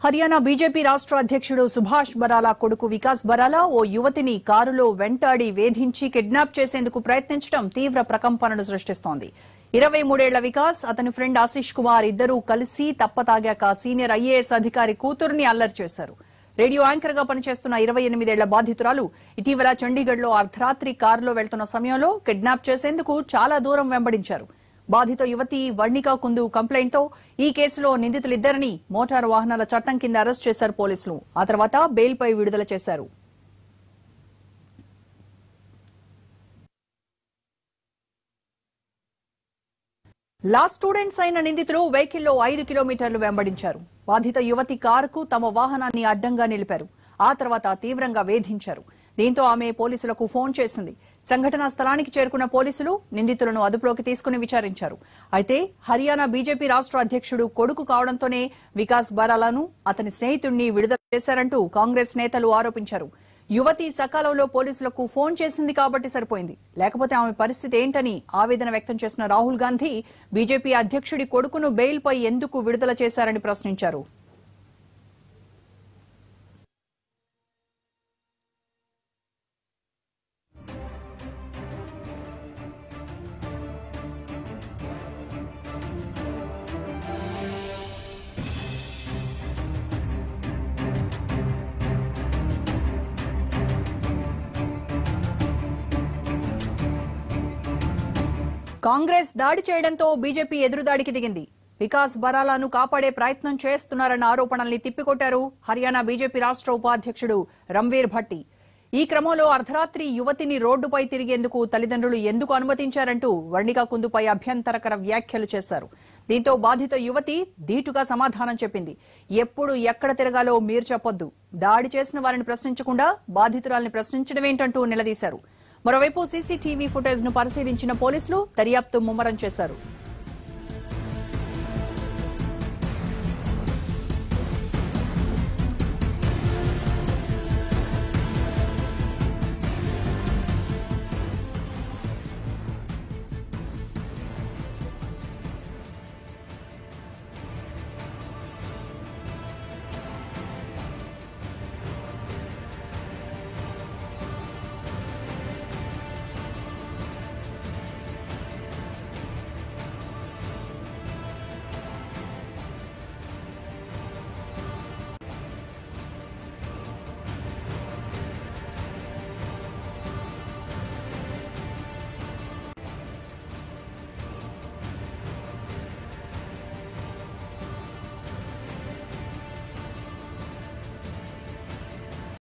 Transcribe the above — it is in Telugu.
హర్యానా బీజేపీ రాష్ట్ర అధ్యక్షుడు సుభాష్ బరాలా కొడుకు వికాస్ బరాలా ఓ యువతిని కారులో వెంటాడి వేధించి కిడ్నాప్ చేసేందుకు ప్రయత్నించడం తీవ్ర ప్రకంపనలు సృష్టిస్తోంది. 23 ఏళ్ల వికాస్, అతని ఫ్రెండ్ ఆశీష్ కుమార్ ఇద్దరూ కలిసి తప్పతాగాక సీనియర్ ఐఏఎస్ అధికారి కూతుర్ని అల్లరి చేశారు. రేడియో యాంకర్ గా పనిచేస్తున్న 28 ఏళ్ల బాధితురాలు ఇటీవల చండీగఢ్ లో అర్ధరాత్రి కారులో వెళ్తున్న సమయంలో కిడ్నాప్ చేసేందుకు చాలా దూరం వెంబడించారు. బాధిత యువతి వర్ణికా కుందు కంప్లైంట్ తో ఈ కేసులో నిందితులిద్దరిని మోటారు వాహనాల చట్టం కింద అరెస్ట్ చేశారు పోలీసులు. ఆ తర్వాత బెయిల్ పై విడుదల చేశారు. లా స్టూడెంట్స్ అయిన నిందితులు వెహికల్లో 5 కిలోమీటర్లు వెంబడించారు. బాధిత యువతి కారుకు తమ వాహనాన్ని అడ్డంగా నిలిపారు. ఆ తర్వాత తీవ్రంగా వేధించారు. దీంతో ఆమె పోలీసులకు ఫోన్ చేసింది. సంఘటనా స్థలానికి చేరుకున్న పోలీసులు నిందితులను అదుపులోకి తీసుకుని విచారించారు. అయితే హర్యానా బీజేపీ రాష్ట్ర అధ్యక్షుడు కొడుకు కావడంతోనే వికాస్ బరాలాను అతని స్నేహితుడిని విడుదల చేశారంటూ కాంగ్రెస్ నేతలు ఆరోపించారు. యువతి సకాలంలో పోలీసులకు ఫోన్ చేసింది కాబట్టి సరిపోయింది, లేకపోతే ఆమె పరిస్థితి ఏంటని ఆవేదన వ్యక్తం చేసిన రాహుల్ గాంధీ బీజేపీ అధ్యక్షుడి కొడుకును బెయిల్ పై ఎందుకు విడుదల చేశారని ప్రశ్నించారు. కాంగ్రెస్ దాడి చేయడంతో బీజేపీ ఎదురుదాడికి దిగింది. వికాస్ బరాలాను కాపాడే ప్రయత్నం చేస్తున్నారన్న ఆరోపణల్ని తిప్పికొట్టారు హర్యానా బీజేపీ రాష్ట్ర ఉపాధ్యక్షుడు రంవీర్ భట్టి. ఈ క్రమంలో అర్ధరాత్రి యువతిని రోడ్డుపై తిరిగేందుకు తల్లిదండ్రులు ఎందుకు అనుమతించారంటూ వర్ణికా కుందుపై అభ్యంతరకర వ్యాఖ్యలు చేశారు. దీంతో బాధిత యువతి ధీటుగా సమాధానం చెప్పింది. ఎప్పుడు ఎక్కడ తిరగాలో మీరు చెప్పొద్దు, దాడి చేసిన వారిని ప్రశ్నించకుండా బాధితురాల్ని ప్రశ్నించడమేంటంటూ నిలదీశారు. మరోవైపు సీసీటీవీ ఫుటేజ్ ను పరిశీలించిన పోలీసులు దర్యాప్తు ముమ్మరం చేశారు.